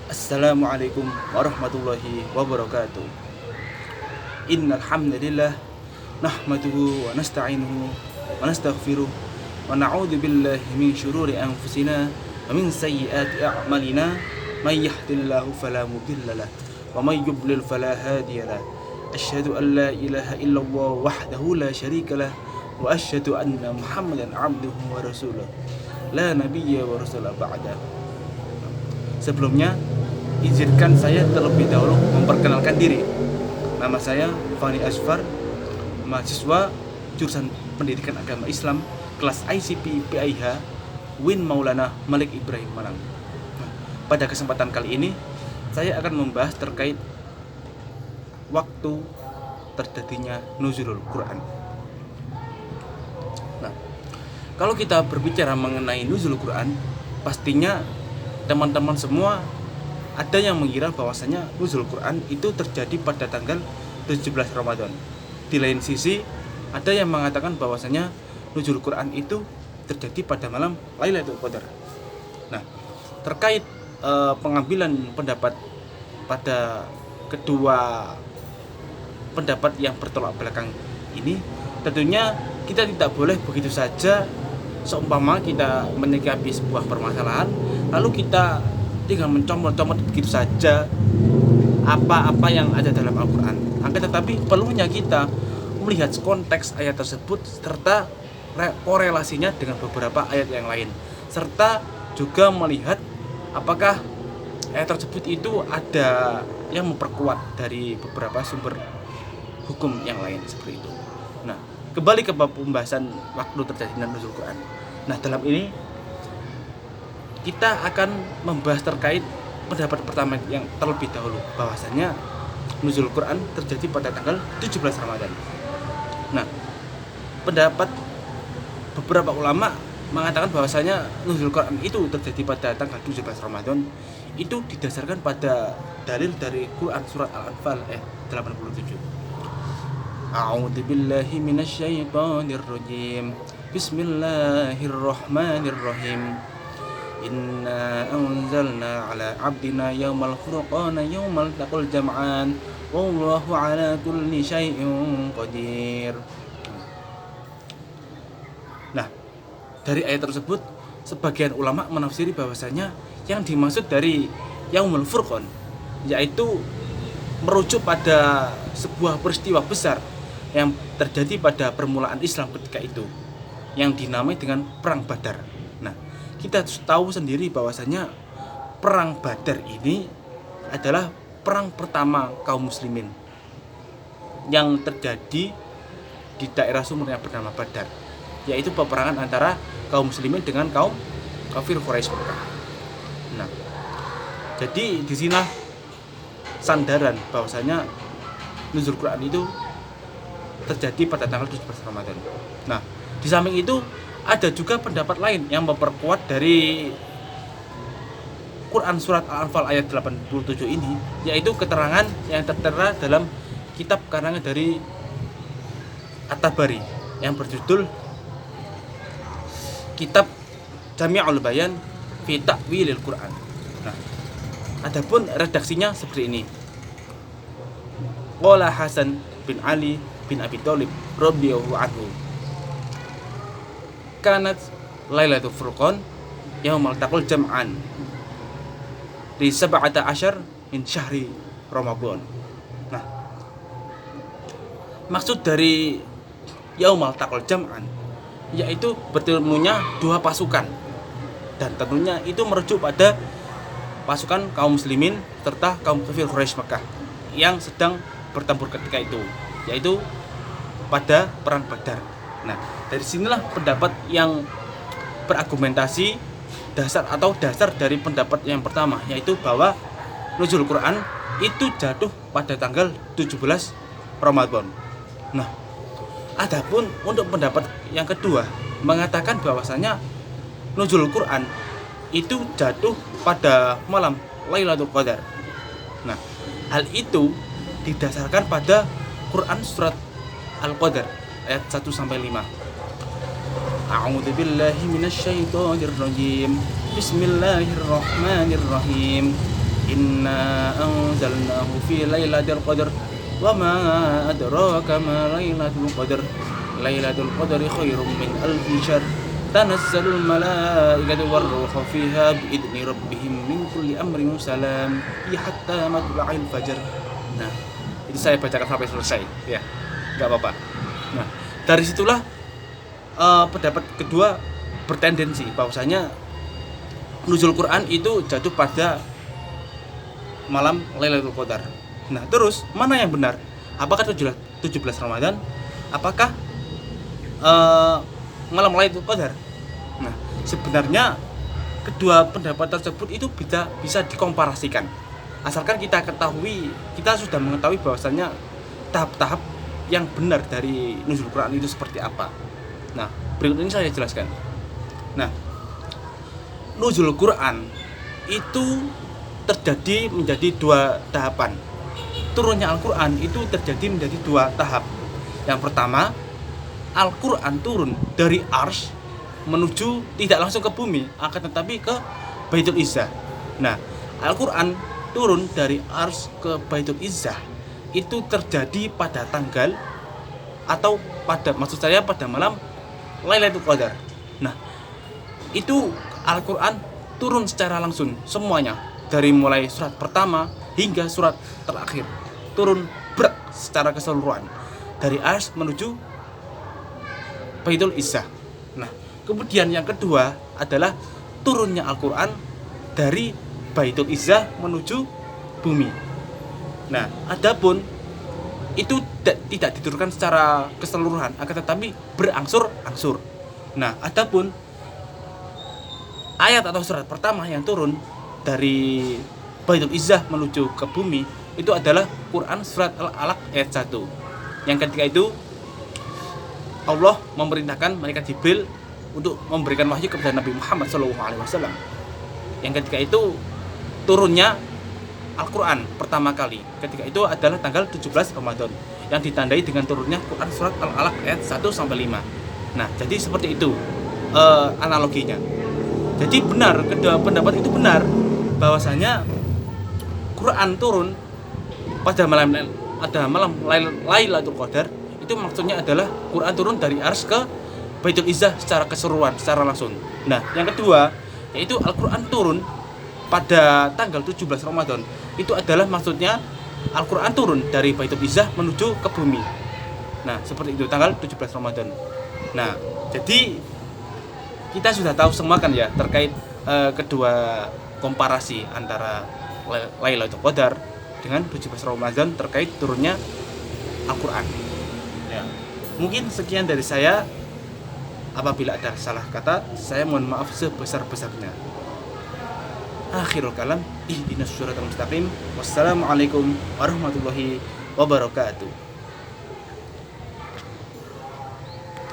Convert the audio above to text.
Assalamualaikum warahmatullahi wabarakatuh. Innal hamdalillah nahmaduhu wa nasta'inuhu wa nastaghfiruh wa na'udzu billahi min syururi anfusina wa min sayyiati a'malina may yahdihillahu fala mudhillalah wa may yudlil fala hadiyalah. Asyhadu an la ilaha illallah wahdahu la syarikalah wa asyhadu anna Muhammadan 'abduhu wa rasuluh. La nabiyya wa rasula ba'da. Sebelumnya, izinkan saya terlebih dahulu memperkenalkan diri. Nama saya Fani Asfar, mahasiswa jurusan Pendidikan Agama Islam kelas ICP PIH Win Maulana Malik Ibrahim Malang. Pada kesempatan kali ini, saya akan membahas terkait waktu terjadinya nuzulul Quran. Nah, kalau kita berbicara mengenai nuzulul Quran, pastinya teman-teman semua ada yang mengira bahwasanya nuzul Quran itu terjadi pada tanggal 17 Ramadan. Di lain sisi, ada yang mengatakan bahwasanya nuzul Quran itu terjadi pada malam Lailatul Qadar. Nah, terkait pengambilan pendapat pada kedua pendapat yang bertolak belakang ini, tentunya kita tidak boleh begitu saja seumpama kita menyikapi sebuah permasalahan lalu kita tinggal mencomot-comot begitu saja apa-apa yang ada dalam Al-Quran. Akan tetapi perlunya kita melihat konteks ayat tersebut serta korelasinya dengan beberapa ayat yang lain, serta juga melihat apakah ayat tersebut itu ada yang memperkuat dari beberapa sumber hukum yang lain seperti itu. Nah, kembali ke pembahasan waktu terjadinya nuzul Quran. Nah, dalam ini kita akan membahas terkait pendapat pertama yang terlebih dahulu, bahwasanya nuzul Quran terjadi pada tanggal 17 Ramadan. Nah, pendapat beberapa ulama mengatakan bahwasanya nuzul Quran itu terjadi pada tanggal 17 Ramadan itu didasarkan pada dalil dari Quran surat Al-Anfal ayat 87. A'udzu billahi minasyaitonir rajim. Bismillahirrahmanirrahim. Inna anzalna ala abdina yawmal furqana yawmal taqal jam'an wallahu ala kulli syai'in qadir. Nah, dari ayat tersebut sebagian ulama menafsiri bahwasanya yang dimaksud dari yaumul furqan yaitu merujuk pada sebuah peristiwa besar yang terjadi pada permulaan Islam ketika itu, yang dinamai dengan Perang Badar. Nah, kita tahu sendiri bahwasanya Perang Badar ini adalah perang pertama kaum muslimin yang terjadi di daerah sumur yang bernama Badar, yaitu peperangan antara kaum muslimin dengan kaum kafir Quraisy. Nah, jadi di sini sandaran bahwasanya nuzul Quran itu terjadi pada tanggal 17 Ramadan. Nah, di samping itu ada juga pendapat lain yang memperkuat dari Quran surat Al-Anfal ayat 87 ini, yaitu keterangan yang tertera dalam kitab karangan dari At-Tabari yang berjudul Kitab Jami'ul Bayan fi Ta'wilil Quran. Nah, adapun redaksinya seperti ini. Qala Hasan bin Ali bin Abi Thalib radhiyallahu anhu, kanat Lailatul Furqan yaumal taqal jam'an di 17 min syahri Ramadan. Nah, maksud dari yaumal taqal jam'an yaitu bertemunya dua pasukan, dan tentunya itu merujuk pada pasukan kaum muslimin serta kaum kafir Quraisy Makkah yang sedang bertempur ketika itu, yaitu pada Perang Badar. Nah, dari sinilah pendapat yang berargumentasi dasar dari pendapat yang pertama, yaitu bahwa nuzul Quran itu jatuh pada tanggal 17 Ramadan. Nah, adapun untuk pendapat yang kedua mengatakan bahwasanya nuzul Quran itu jatuh pada malam Lailatul Qadar. Nah, hal itu didasarkan pada Quran surat Al-Qadar ayat 1 sampai 5. A'udzu billahi minasyaitonir rajim. Bismillahirrahmanirrahim. Inna anzalnahu fi lailatul qadar wa ma adraka ma lailatul qadar. Lailatul qadri khairum min alfi syahr. Tanazzalul malaikatu warruhu fiha biidzni rabbihim min kulli amrin salam hatta matla'il fajar. Nah, itu saya bacakan sampai selesai ya. Enggak apa-apa. Nah, dari situlah pendapat kedua bertendensi bahwasanya nuzul Quran itu jatuh pada malam Lailatul Qadar. Nah, terus mana yang benar? Apakah 17 Ramadan? Apakah malam Lailatul Qadar? Nah, sebenarnya kedua pendapat tersebut itu bisa dikomparasikan. Asalkan kita sudah mengetahui bahwasannya tahap-tahap yang benar dari nuzul Quran itu seperti apa. Nah, berikut ini saya jelaskan. Nah, nuzul Quran itu terjadi menjadi dua tahapan. Turunnya Al-Quran itu terjadi menjadi dua tahap. Yang pertama, Al-Quran turun dari Arsy menuju tidak langsung ke bumi, akan tetapi ke Baitul Izzah. Nah, Al-Quran turun dari Arsy ke Baitul Izzah itu terjadi pada tanggal atau pada malam Lailatul Qadar. Nah, itu Al-Quran turun secara langsung semuanya, dari mulai surat pertama hingga surat terakhir, turun secara keseluruhan dari Arsy menuju Baitul Izzah. Nah, kemudian yang kedua adalah turunnya Al-Quran dari Baitul Izzah menuju bumi. Nah, adapun itu tidak diturunkan secara keseluruhan, akan tetapi berangsur-angsur. Nah, adapun ayat atau surat pertama yang turun dari Baitul Izzah menuju ke bumi itu adalah Quran surat Al-Alaq ayat 1. Yang ketika itu Allah memerintahkan malaikat Jibril untuk memberikan wahyu kepada Nabi Muhammad SAW. Yang ketika itu turunnya Al-Quran pertama kali, ketika itu adalah tanggal 17 Ramadan yang ditandai dengan turunnya Quran surat Al-Alaq ayat 1-5. Nah, jadi seperti itu analoginya. Jadi benar, kedua pendapat itu benar bahwasanya Quran turun pada malam Lailatul Qadar. Itu maksudnya adalah Quran turun dari Arsy ke Baitul Izzah secara keseluruhan, secara langsung. Nah, yang kedua yaitu Al-Quran turun pada tanggal 17 Ramadan. Itu adalah maksudnya Al-Quran turun dari Baitul Izzah menuju ke bumi. Nah, seperti itu tanggal 17 Ramadan. Nah, jadi kita sudah tahu semua kan ya terkait kedua komparasi antara Lailatul Qadar dengan 17 Ramadan terkait turunnya Al-Quran. Ya. Mungkin sekian dari saya. Apabila ada salah kata, saya mohon maaf sebesar-besarnya. Akhirul kalam, ihdinas siratal mustaqim. Wassalamualaikum warahmatullahi wabarakatuh.